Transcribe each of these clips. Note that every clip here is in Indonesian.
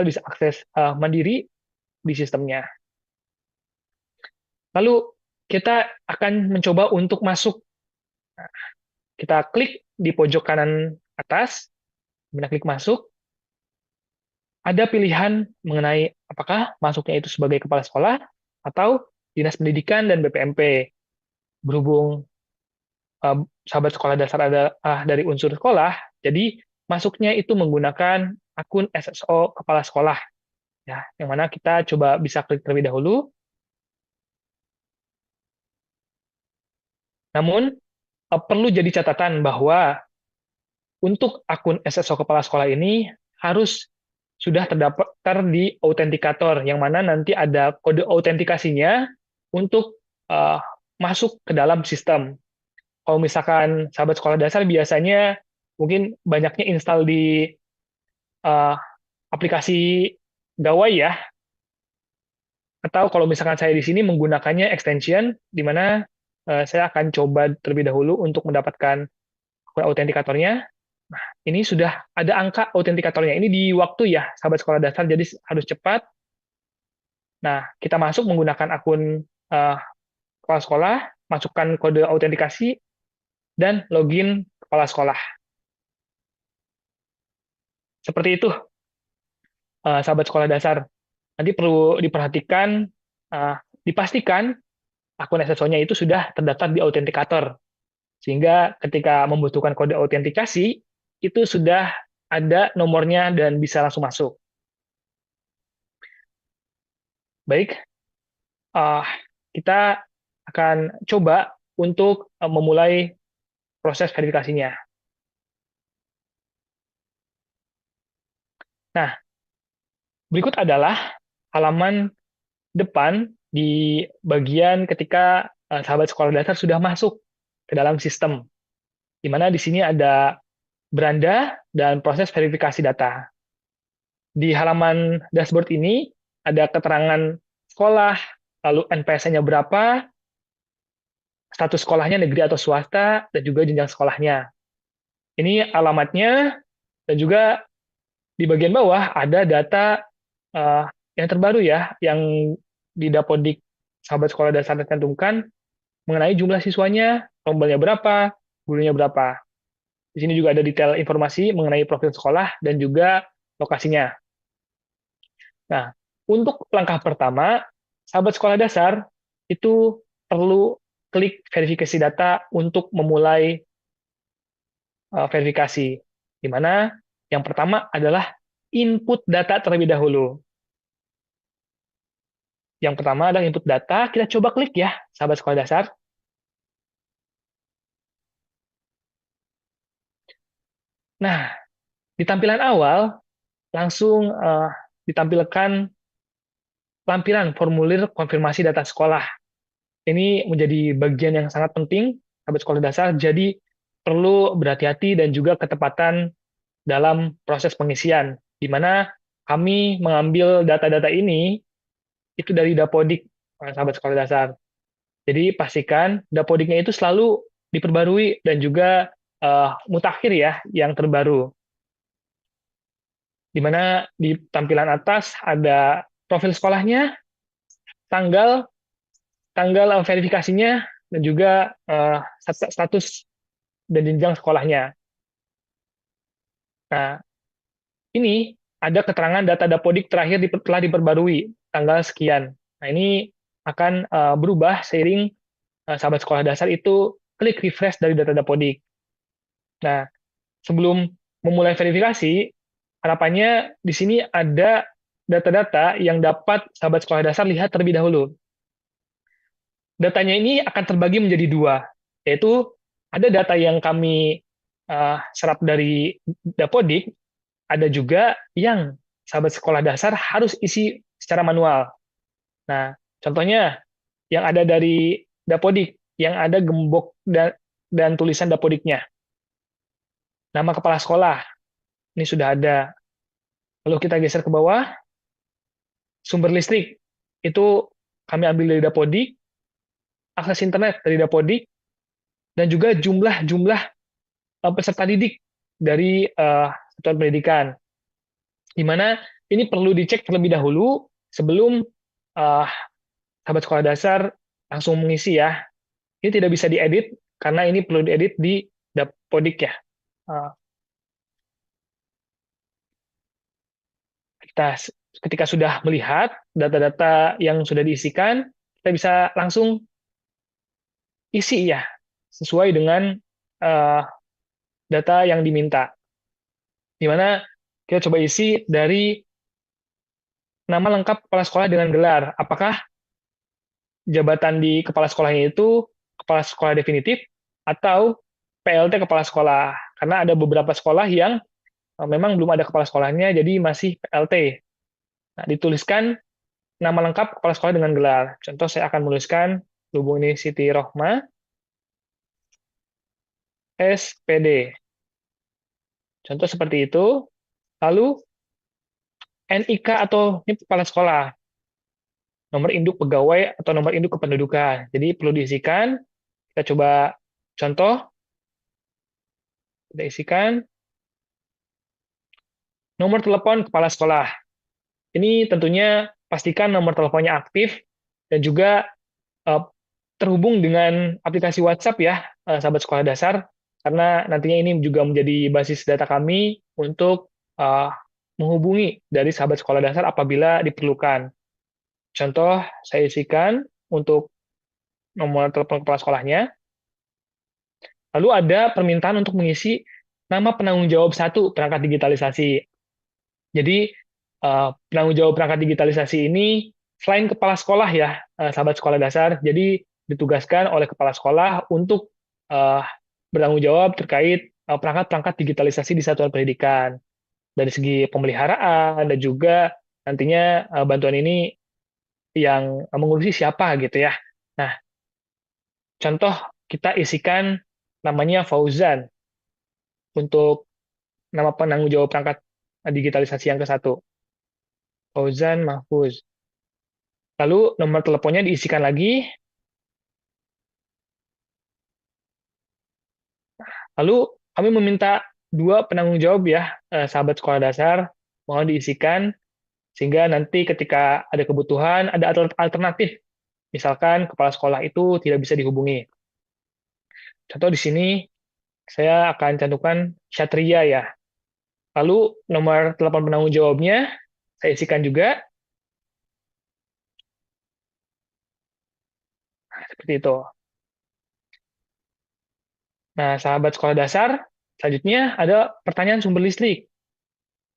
bisa akses mandiri di sistemnya. Lalu kita akan mencoba untuk masuk. Kita klik di pojok kanan atas, kita klik masuk, ada pilihan mengenai apakah masuknya itu sebagai kepala sekolah atau Dinas Pendidikan dan BPMP. Berhubung sahabat sekolah dasar adalah dari unsur sekolah, jadi masuknya itu menggunakan akun SSO kepala sekolah. Ya, yang mana kita coba bisa klik terlebih dahulu. Namun, perlu jadi catatan bahwa untuk akun SSO kepala sekolah ini harus sudah terdaftar di autentikator, yang mana nanti ada kode autentikasinya untuk uh, masuk ke dalam sistem. Kalau misalkan sahabat sekolah dasar biasanya mungkin banyaknya install di uh, aplikasi gawai ya, atau kalau misalkan saya di sini menggunakannya extension, di mana saya akan coba terlebih dahulu untuk mendapatkan akun autentikatornya. Nah, ini sudah ada angka autentikatornya. Ini di waktu ya, sahabat sekolah dasar, jadi harus cepat. Nah, kita masuk menggunakan akun kepala sekolah, masukkan kode autentikasi, dan login kepala sekolah. Seperti itu, sahabat sekolah dasar. Nanti perlu diperhatikan, dipastikan akun SSO-nya itu sudah terdaftar di autentikator. Sehingga ketika membutuhkan kode autentikasi, itu sudah ada nomornya dan bisa langsung masuk. Baik, uh, kita akan coba untuk memulai proses verifikasinya. Nah, berikut adalah halaman depan di bagian ketika sahabat sekolah dasar sudah masuk ke dalam sistem, di mana di sini ada beranda dan proses verifikasi data. Di halaman dashboard ini ada keterangan sekolah, lalu NPS-nya berapa, status sekolahnya negeri atau swasta, dan juga jenjang sekolahnya. Ini alamatnya, dan juga di bagian bawah ada data uh, yang terbaru ya, yang di Dapodik sahabat sekolah dasar cantumkan mengenai jumlah siswanya, rombelnya berapa, gurunya berapa. Di sini juga ada detail informasi mengenai profil sekolah dan juga lokasinya. Nah, untuk langkah pertama, sahabat sekolah dasar itu perlu klik verifikasi data untuk memulai verifikasi, di mana yang pertama adalah input data terlebih dahulu. Yang pertama adalah input data, kita coba klik ya, sahabat sekolah dasar. Nah, di tampilan awal, langsung ditampilkan lampiran formulir konfirmasi data sekolah. Ini menjadi bagian yang sangat penting, sahabat sekolah dasar, jadi perlu berhati-hati dan juga ketepatan dalam proses pengisian, di mana kami mengambil data-data ini itu dari Dapodik, sahabat sekolah dasar. Jadi pastikan Dapodiknya itu selalu diperbarui dan juga mutakhir ya, yang terbaru. Di mana di tampilan atas ada profil sekolahnya, tanggal tanggal verifikasinya, dan juga status dan jenjang sekolahnya. Nah, ini ada keterangan data Dapodik terakhir telah diperbarui tanggal sekian. Nah, ini akan berubah seiring sahabat sekolah dasar itu klik refresh dari data Dapodik. Nah, sebelum memulai verifikasi, harapannya di sini ada data-data yang dapat sahabat sekolah dasar lihat terlebih dahulu. Datanya ini akan terbagi menjadi dua, yaitu ada data yang kami serap dari Dapodik, ada juga yang sahabat sekolah dasar harus isi secara manual. Nah, contohnya yang ada dari Dapodik, yang ada gembok dan tulisan Dapodiknya. Nama kepala sekolah, ini sudah ada. Lalu kita geser ke bawah, sumber listrik, itu kami ambil dari Dapodik, akses internet dari Dapodik, dan juga jumlah-jumlah peserta didik dari satuan pendidikan. Di mana ini perlu dicek terlebih dahulu sebelum uh, sahabat sekolah dasar langsung mengisi ya. Ini tidak bisa diedit karena ini perlu diedit di Dapodik ya. Uh, kita ketika sudah melihat data-data yang sudah diisikan, kita bisa langsung isi ya sesuai dengan uh, data yang diminta. Di mana kita coba isi dari nama lengkap kepala sekolah dengan gelar. Apakah jabatan di kepala sekolahnya itu kepala sekolah definitif atau PLT kepala sekolah? Karena ada beberapa sekolah yang memang belum ada kepala sekolahnya, jadi masih PLT. Nah, dituliskan nama lengkap kepala sekolah dengan gelar. Contoh saya akan menuliskan Lubung ini Siti Rohma, SPD. Contoh seperti itu. Lalu NIK atau ini kepala sekolah, nomor induk pegawai atau nomor induk kependudukan. Jadi perlu diisikan. Kita coba contoh. Kita isikan nomor telepon kepala sekolah. Ini tentunya pastikan nomor teleponnya aktif dan juga uh, terhubung dengan aplikasi WhatsApp ya, sahabat sekolah dasar, karena nantinya ini juga menjadi basis data kami untuk uh, menghubungi dari sahabat sekolah dasar apabila diperlukan. Contoh, saya isikan untuk nomor telepon kepala sekolahnya. Lalu ada permintaan untuk mengisi nama penanggung jawab satu perangkat digitalisasi. Jadi, penanggung jawab perangkat digitalisasi ini selain kepala sekolah ya, sahabat sekolah dasar, jadi ditugaskan oleh kepala sekolah untuk uh, bertanggung jawab terkait perangkat-perangkat digitalisasi di satuan pendidikan. Dari segi pemeliharaan dan juga nantinya bantuan ini yang mengurusi siapa gitu ya. Nah, contoh kita isikan namanya Fauzan untuk nama penanggung jawab perangkat digitalisasi yang ke satu. Fauzan Mahfuz. Lalu nomor teleponnya diisikan lagi. Lalu kami meminta dua penanggung jawab ya, sahabat sekolah dasar, mohon diisikan sehingga nanti ketika ada kebutuhan, ada alternatif. Misalkan kepala sekolah itu tidak bisa dihubungi. Contoh di sini saya akan cantumkan Syatria ya. Lalu nomor telepon penanggung jawabnya saya isikan juga. Nah, seperti itu. Nah, sahabat sekolah dasar, selanjutnya ada pertanyaan sumber listrik.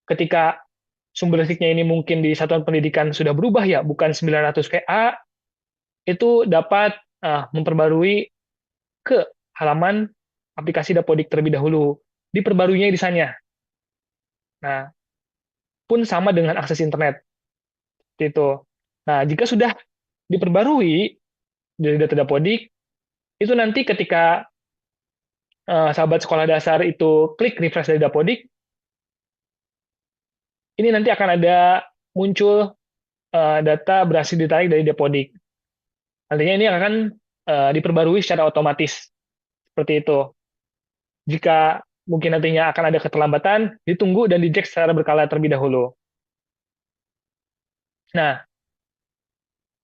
Ketika sumber listriknya ini mungkin di satuan pendidikan sudah berubah ya, bukan 900 VA, itu dapat memperbarui ke halaman aplikasi Dapodik terlebih dahulu. Diperbaruinya di sana. Nah, pun sama dengan akses internet. Itu. Nah, jika sudah diperbarui dari data Dapodik, itu nanti ketika sahabat sekolah dasar itu klik refresh dari Dapodik, ini nanti akan ada muncul data berhasil ditarik dari Dapodik. Nantinya ini akan diperbarui secara otomatis. Seperti itu. Jika mungkin nantinya akan ada keterlambatan, ditunggu dan dicek secara berkala terlebih dahulu. Nah,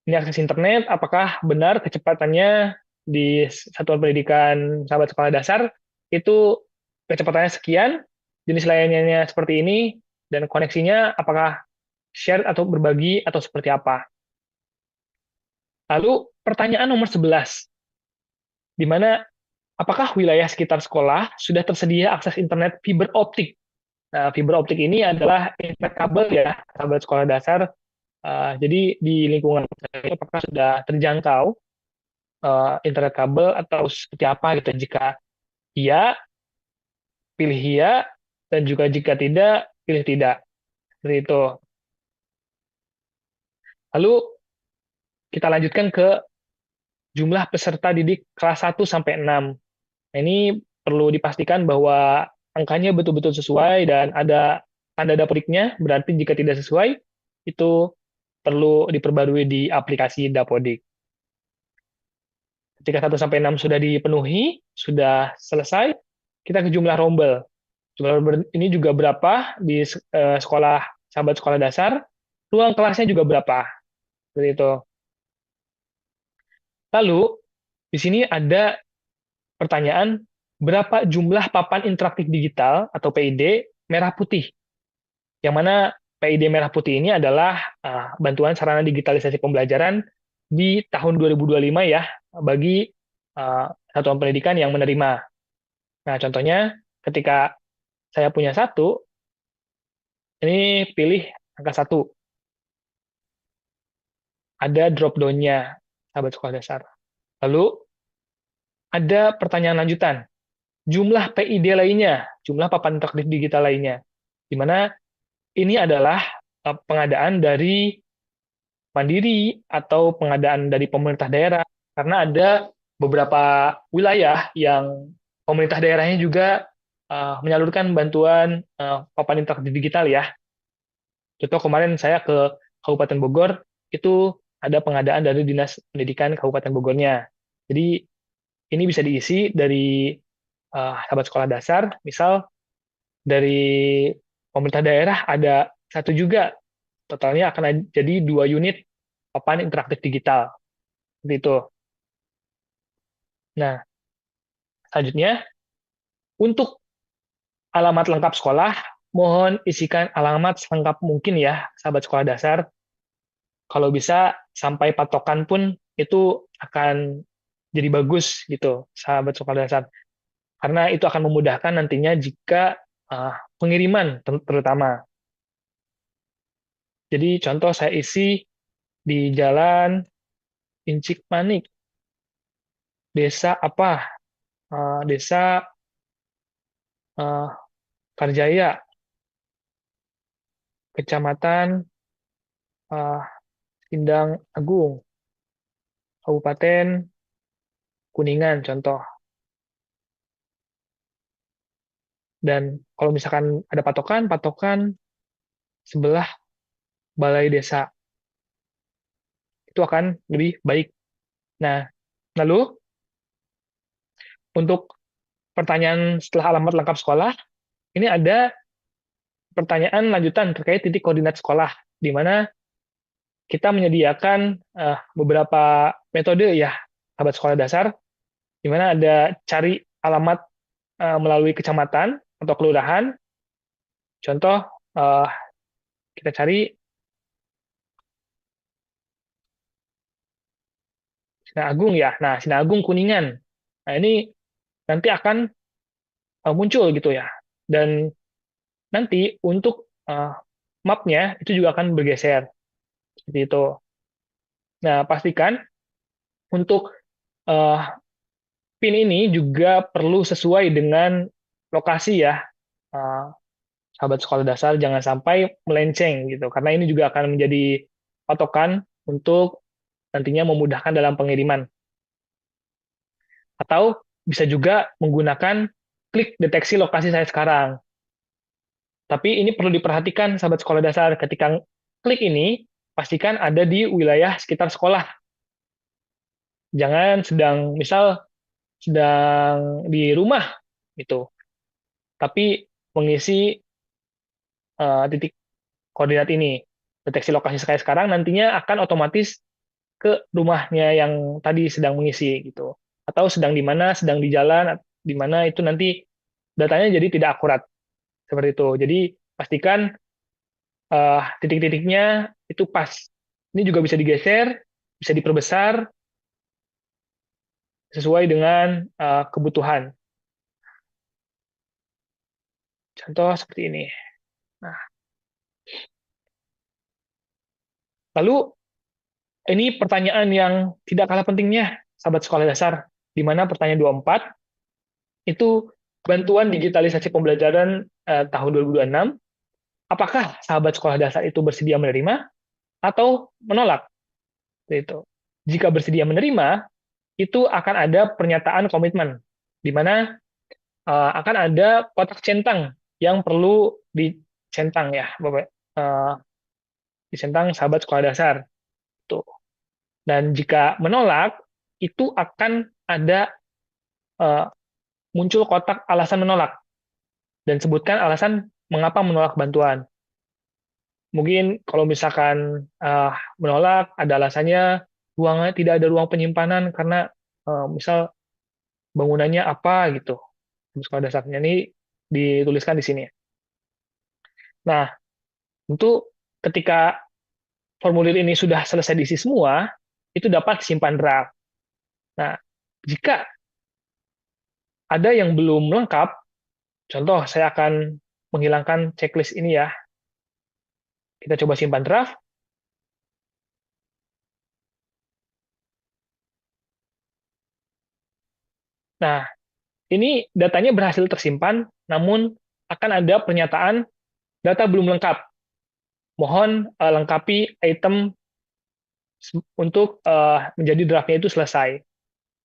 ini akses internet, apakah benar kecepatannya di satuan pendidikan sahabat sekolah dasar itu kecepatannya sekian, jenis layanannya seperti ini, dan koneksinya apakah share atau berbagi atau seperti apa. Lalu pertanyaan nomor 11, di mana apakah wilayah sekitar sekolah sudah tersedia akses internet fiber optik? Nah, fiber optik ini adalah internet kabel ya, sahabat sekolah dasar. Jadi di lingkungan saya apakah sudah terjangkau internet kabel atau seperti apa gitu. Jika iya, pilih iya, dan juga jika tidak, pilih tidak. Seperti itu. Lalu kita lanjutkan ke jumlah peserta didik kelas 1 sampai 6. Nah, ini perlu dipastikan bahwa angkanya betul-betul sesuai dan ada tanda dapodiknya, berarti jika tidak sesuai, itu perlu diperbarui di aplikasi Dapodik. Ketika 1 sampai 6 sudah dipenuhi, sudah selesai, kita ke jumlah rombel. Jumlah rombel ini juga berapa di sekolah sahabat sekolah dasar, ruang kelasnya juga berapa. Seperti itu. Lalu, di sini ada pertanyaan, berapa jumlah papan interaktif digital atau PID merah putih? Yang mana PID merah putih ini adalah bantuan sarana digitalisasi pembelajaran di tahun 2025 ya, bagi satuan pendidikan yang menerima. Nah, contohnya ketika saya punya satu, ini pilih angka satu. Ada drop down-nya, sahabat sekolah dasar. Lalu, ada pertanyaan lanjutan. Jumlah PID lainnya, jumlah papan interaktif digital lainnya. Di mana ini adalah pengadaan dari mandiri atau pengadaan dari pemerintah daerah. Karena ada beberapa wilayah yang pemerintah daerahnya juga menyalurkan bantuan papan interaktif digital ya. Contoh kemarin saya ke Kabupaten Bogor, itu ada pengadaan dari Dinas Pendidikan Kabupaten Bogornya. Jadi ini bisa diisi dari sahabat sekolah dasar, misal dari pemerintah daerah ada satu juga, totalnya akan jadi 2 unit papan interaktif digital. Seperti itu. Nah, selanjutnya, untuk alamat lengkap sekolah, mohon isikan alamat selengkap mungkin ya, sahabat sekolah dasar. Kalau bisa sampai patokan pun itu akan jadi bagus gitu, sahabat sekolah dasar. Karena itu akan memudahkan nantinya jika pengiriman terutama. Jadi contoh saya isi di Jalan Incik Manik, desa apa? Desa uh, Karjaya, Kecamatan uh, Sindang Agung, Kabupaten Kuningan contoh. Dan kalau misalkan ada patokan, patokan sebelah balai desa. Itu akan lebih baik. Nah, lalu untuk pertanyaan setelah alamat lengkap sekolah, ini ada pertanyaan lanjutan terkait titik koordinat sekolah, di mana kita menyediakan beberapa metode ya, sahabat sekolah dasar, di mana ada cari alamat melalui kecamatan atau kelurahan. Contoh, uh, kita cari Sina Agung ya. Nah, Sina Agung Kuningan. Nah, ini nanti akan muncul gitu ya. Dan nanti untuk mapnya itu juga akan bergeser. Seperti itu. Nah, pastikan untuk uh, PIN ini juga perlu sesuai dengan lokasi ya. Uh, Sahabat sekolah dasar jangan sampai melenceng gitu. Karena ini juga akan menjadi patokan untuk nantinya memudahkan dalam pengiriman. Atau bisa juga menggunakan klik deteksi lokasi saya sekarang. Tapi ini perlu diperhatikan sahabat sekolah dasar, ketika klik ini pastikan ada di wilayah sekitar sekolah. Jangan sedang di rumah gitu. Tapi mengisi titik koordinat ini. Deteksi lokasi saya sekarang nantinya akan otomatis ke rumahnya yang tadi sedang mengisi gitu. Atau sedang di mana, sedang di jalan, di mana itu nanti datanya jadi tidak akurat. Seperti itu. Jadi pastikan titik-titiknya itu pas. Ini juga bisa digeser, bisa diperbesar sesuai dengan kebutuhan. Contoh seperti ini. Nah, lalu ini pertanyaan yang tidak kalah pentingnya, sahabat sekolah dasar, di mana pertanyaan 24 itu bantuan digitalisasi pembelajaran tahun 2026. Apakah sahabat sekolah dasar itu bersedia menerima atau menolak? Itu. Jika bersedia menerima, itu akan ada pernyataan komitmen, di mana akan ada kotak centang yang perlu dicentang ya, Bapak. Dicentang sahabat sekolah dasar. Tuh. Dan jika menolak, itu akan ada uh, muncul kotak alasan menolak dan sebutkan alasan mengapa menolak bantuan. Mungkin kalau misalkan menolak, ada alasannya tidak ada ruang penyimpanan karena misal bangunannya apa gitu. Sekolah dasarnya ini dituliskan di sini. Nah, untuk ketika formulir ini sudah selesai diisi semua, itu dapat simpan draft. Nah, jika ada yang belum lengkap, contoh saya akan menghilangkan checklist ini ya. Kita coba simpan draft. Nah, ini datanya berhasil tersimpan, namun akan ada pernyataan data belum lengkap. Mohon lengkapi item untuk menjadi draftnya itu selesai.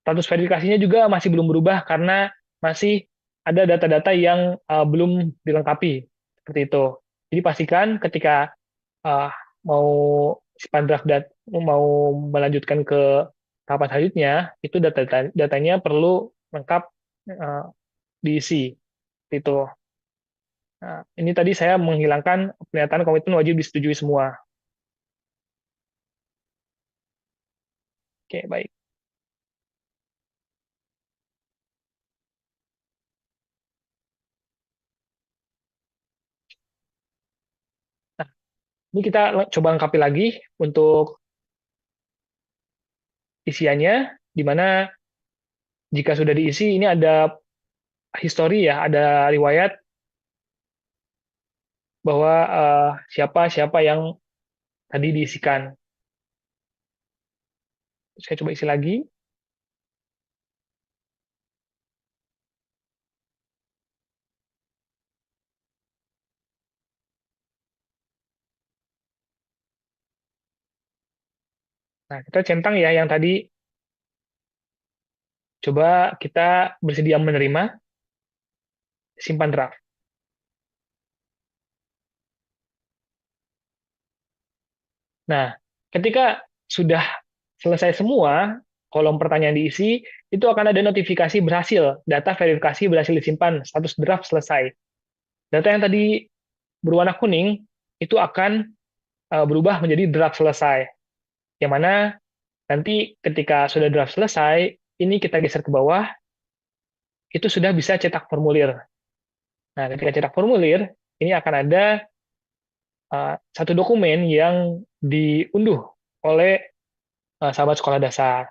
Status verifikasinya juga masih belum berubah karena masih ada data-data yang belum dilengkapi seperti itu. Jadi pastikan ketika uh, mau simpan draft mau melanjutkan ke tahapan selanjutnya, itu datanya perlu lengkap uh, diisi. Itu. Nah, ini tadi saya menghilangkan pernyataan komitmen wajib disetujui semua. Oke, baik. Nah, ini kita coba lengkapi lagi untuk isiannya, di mana jika sudah diisi, ini ada histori ya, ada riwayat bahwa siapa-siapa yang tadi diisikan. Saya coba isi lagi. Nah, kita centang ya yang tadi, coba kita bersedia menerima, simpan draft. Nah, ketika sudah selesai semua, kolom pertanyaan diisi, itu akan ada notifikasi berhasil, data verifikasi berhasil disimpan, status draft selesai. Data yang tadi berwarna kuning, itu akan berubah menjadi draft selesai. Yang mana nanti ketika sudah draft selesai, ini kita geser ke bawah, itu sudah bisa cetak formulir. Nah, ketika cetak formulir, ini akan ada satu dokumen yang diunduh oleh sahabat sekolah dasar.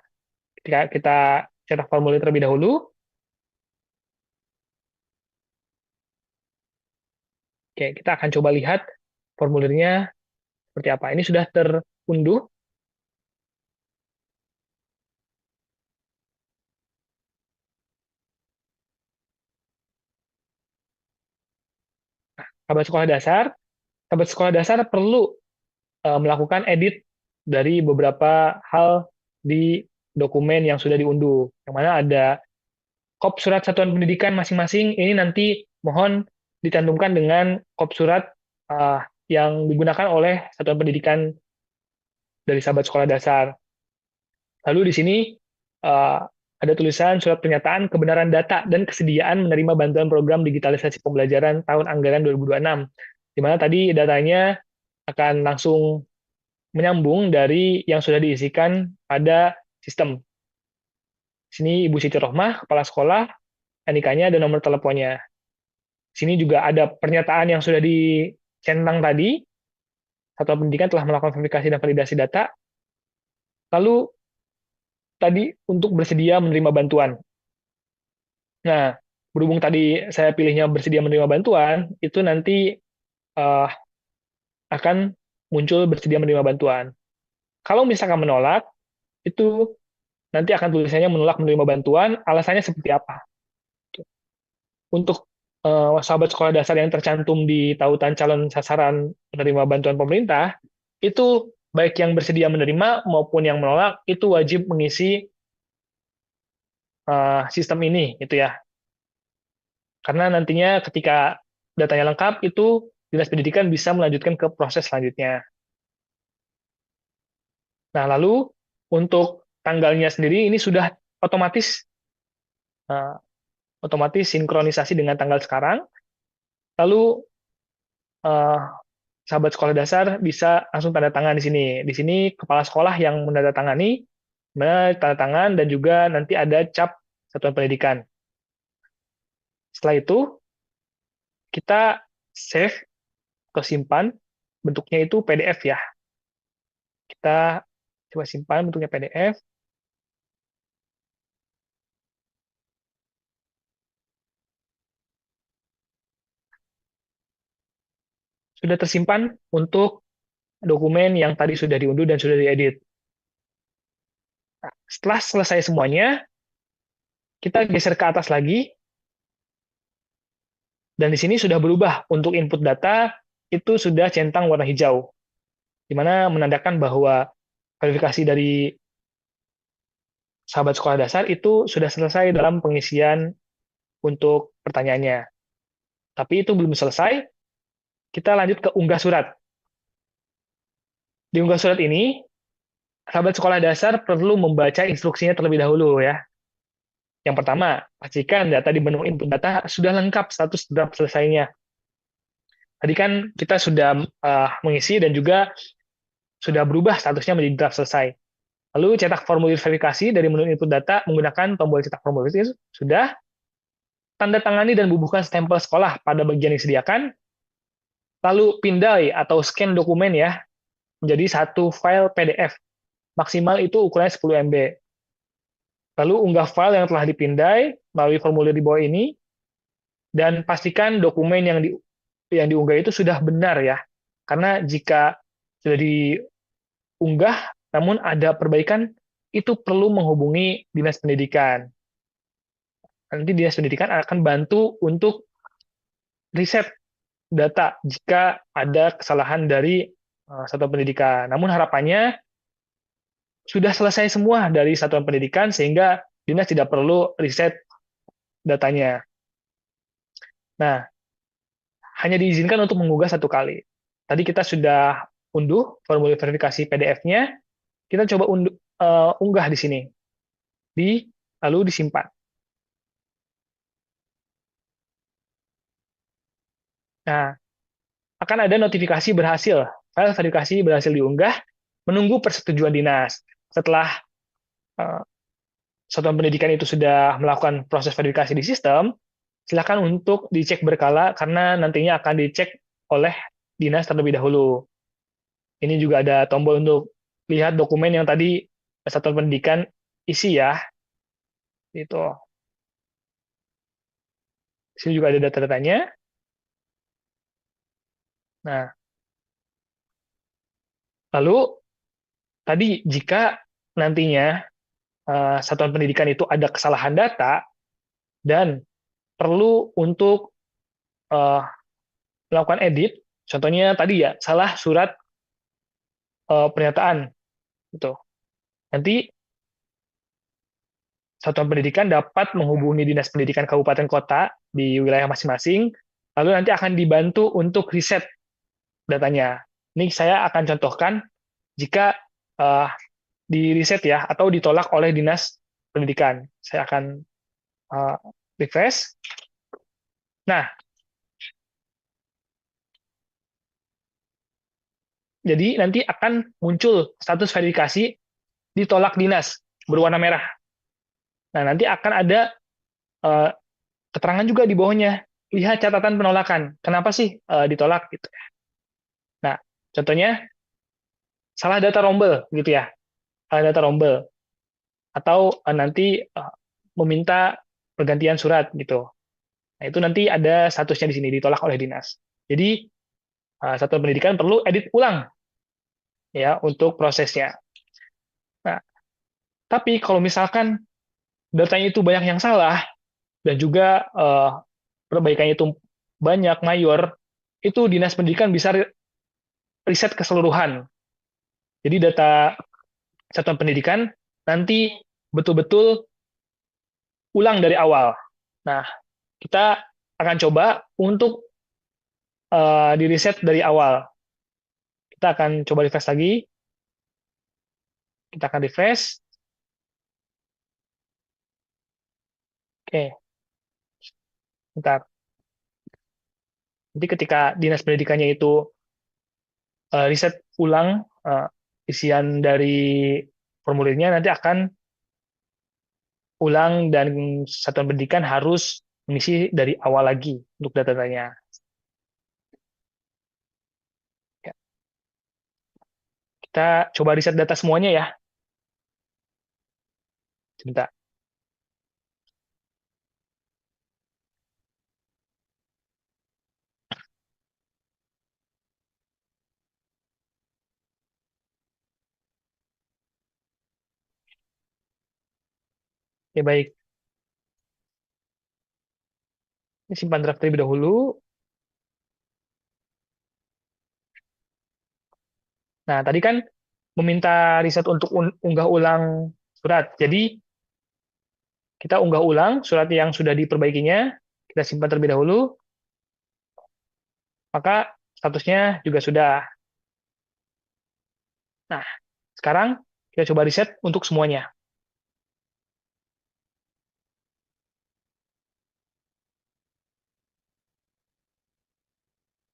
Ketika kita cetak formulir terlebih dahulu, oke, kita akan coba lihat formulirnya seperti apa. Ini sudah terunduh. Sahabat sekolah dasar, sahabat sekolah dasar perlu melakukan edit dari beberapa hal di dokumen yang sudah diunduh. Yang mana ada kop surat satuan pendidikan masing-masing, ini nanti mohon dicantumkan dengan kop surat yang digunakan oleh satuan pendidikan dari sahabat sekolah dasar. Lalu di sini uh, ada tulisan surat pernyataan kebenaran data dan kesediaan menerima bantuan program digitalisasi pembelajaran tahun anggaran 2026, di mana tadi datanya akan langsung menyambung dari yang sudah diisikan pada sistem. Di sini Ibu Siti Rohmah, Kepala Sekolah, NIK-nya dan nomor teleponnya. Di sini juga ada pernyataan yang sudah dicentang tadi, Satuan Pendidikan telah melakukan verifikasi dan validasi data. Lalu tadi untuk bersedia menerima bantuan. Nah, berhubung tadi saya pilihnya bersedia menerima bantuan, itu nanti uh, akan muncul bersedia menerima bantuan. Kalau misalkan menolak, itu nanti akan tulisannya menolak menerima bantuan, alasannya seperti apa. Untuk sahabat sekolah dasar yang tercantum di tautan calon sasaran menerima bantuan pemerintah, itu baik yang bersedia menerima maupun yang menolak, itu wajib mengisi sistem ini, gitu ya. Karena nantinya ketika datanya lengkap, itu Dinas Pendidikan bisa melanjutkan ke proses selanjutnya. Nah, lalu untuk tanggalnya sendiri ini sudah otomatis uh, otomatis sinkronisasi dengan tanggal sekarang. Lalu uh, sahabat sekolah dasar bisa langsung tanda tangan di sini. Di sini kepala sekolah yang menandatangani, tanda tangan, dan juga nanti ada cap satuan pendidikan. Setelah itu, kita save atau simpan, bentuknya itu PDF ya. Kita coba simpan bentuknya PDF. Sudah tersimpan untuk dokumen yang tadi sudah diunduh dan sudah diedit. Nah, setelah selesai semuanya, kita geser ke atas lagi, dan di sini sudah berubah untuk input data, itu sudah centang warna hijau, di mana menandakan bahwa verifikasi dari sahabat sekolah dasar itu sudah selesai dalam pengisian untuk pertanyaannya. Tapi itu belum selesai, kita lanjut ke unggah surat. Di unggah surat ini, sahabat sekolah dasar perlu membaca instruksinya terlebih dahulu ya. Yang pertama, pastikan data di menu input data sudah lengkap status draft selesainya. Tadi kan kita sudah mengisi dan juga sudah berubah statusnya menjadi draft selesai. Lalu cetak formulir verifikasi dari menu input data menggunakan tombol cetak formulir itu sudah. Tanda tangani dan bubuhkan stempel sekolah pada bagian yang disediakan. Lalu pindai atau scan dokumen ya menjadi satu file PDF. Maksimal itu ukurannya 10 MB. Lalu unggah file yang telah dipindai melalui formulir di bawah ini, dan pastikan dokumen yang diunggah itu sudah benar ya. Karena jika sudah diunggah namun ada perbaikan, itu perlu menghubungi Dinas Pendidikan. Nanti Dinas Pendidikan akan bantu untuk riset data jika ada kesalahan dari satuan pendidikan. Namun harapannya sudah selesai semua dari satuan pendidikan sehingga Dinas tidak perlu riset datanya. Nah, hanya diizinkan untuk mengunggah satu kali. Tadi kita sudah unduh formulir verifikasi PDF-nya, kita coba unggah di sini, lalu disimpan. Nah, akan ada notifikasi berhasil, file verifikasi berhasil diunggah, menunggu persetujuan dinas. Setelah uh, satuan pendidikan itu sudah melakukan proses verifikasi di sistem, silakan untuk dicek berkala karena nantinya akan dicek oleh dinas terlebih dahulu. Ini juga ada tombol untuk lihat dokumen yang tadi satuan pendidikan isi ya. Itu. Di sini juga ada data-datanya. Nah, lalu tadi jika nantinya satuan pendidikan itu ada kesalahan data dan perlu untuk uh, melakukan edit, contohnya tadi ya salah surat pernyataan gitu. Nanti satuan pendidikan dapat menghubungi Dinas Pendidikan Kabupaten Kota di wilayah masing-masing, lalu nanti akan dibantu untuk riset datanya. Ini saya akan contohkan jika uh, di riset ya atau ditolak oleh Dinas Pendidikan. Saya akan uh, refresh. Nah, jadi nanti akan muncul status verifikasi ditolak dinas berwarna merah. Nah, nanti akan ada uh, keterangan juga di bawahnya. Lihat catatan penolakan. Kenapa sih ditolak gitu. Nah, contohnya salah data rombel gitu ya. Salah data rombel atau nanti meminta pergantian surat gitu. Nah, itu nanti ada statusnya di sini ditolak oleh dinas. Jadi satuan pendidikan perlu edit ulang ya untuk prosesnya. Nah, tapi kalau misalkan datanya itu banyak yang salah dan juga perbaikannya itu banyak mayor, itu dinas pendidikan bisa riset keseluruhan. Jadi data satuan pendidikan nanti betul-betul ulang dari awal. Nah, kita akan coba untuk di riset dari awal. Kita akan coba refresh lagi. Kita akan refresh. Oke, bentar. Nanti ketika dinas pendidikannya itu riset ulang isian dari formulirnya nanti akan ulang dan satuan pendidikan harus mengisi dari awal lagi untuk data-datanya. Ya, kita coba riset data semuanya ya. Sebentar. Ya baik, ini simpan draft terlebih dahulu. Nah, tadi kan meminta riset untuk unggah ulang surat. Jadi, kita unggah ulang surat yang sudah diperbaikinya, kita simpan terlebih dahulu, maka statusnya juga sudah. Nah, sekarang kita coba riset untuk semuanya.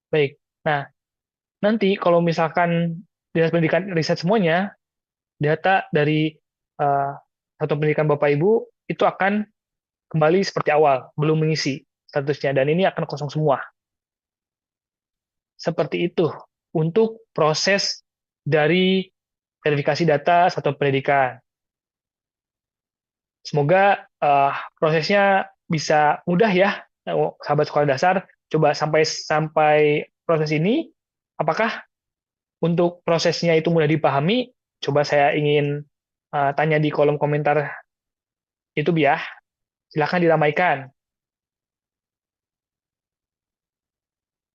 Baik. Nah, nanti kalau misalkan Dinas Pendidikan riset semuanya, data dari uh, satuan pendidikan Bapak Ibu itu akan kembali seperti awal, belum mengisi statusnya, dan ini akan kosong semua. Seperti itu untuk proses dari verifikasi data satuan pendidikan. Semoga prosesnya bisa mudah ya, sahabat sekolah dasar. Coba sampai sampai proses ini, apakah untuk prosesnya itu mudah dipahami? Coba saya ingin tanya di kolom komentar YouTube ya. Silahkan diramaikan.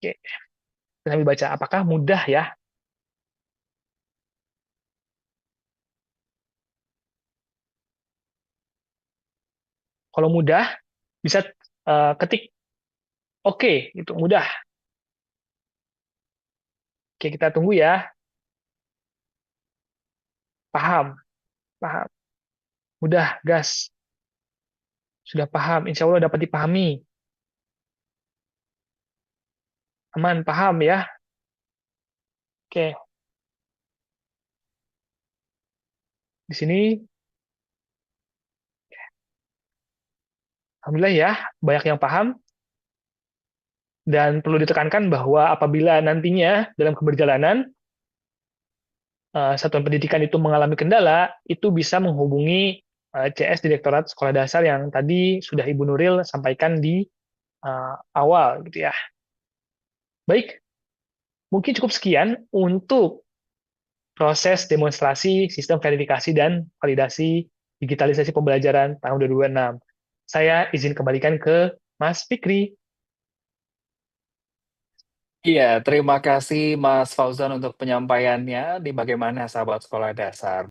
Oke, sambil baca. Apakah mudah ya? Kalau mudah, bisa ketik oke, itu mudah. Oke, kita tunggu ya. Paham, paham. Mudah, gas. Sudah paham, insya Allah dapat dipahami. Aman, paham ya. Oke, di sini, alhamdulillah ya, banyak yang paham. Dan perlu ditekankan bahwa apabila nantinya dalam keberjalanan, satuan pendidikan itu mengalami kendala, itu bisa menghubungi CS Direktorat Sekolah Dasar yang tadi sudah Ibu Nuril sampaikan di awal, gitu ya. Baik, mungkin cukup sekian untuk proses demonstrasi sistem verifikasi dan validasi digitalisasi pembelajaran tahun 2026. Saya izin kembalikan ke Mas Fikri. Iya, terima kasih Mas Fauzan untuk penyampaiannya di bagaimana sahabat sekolah dasar.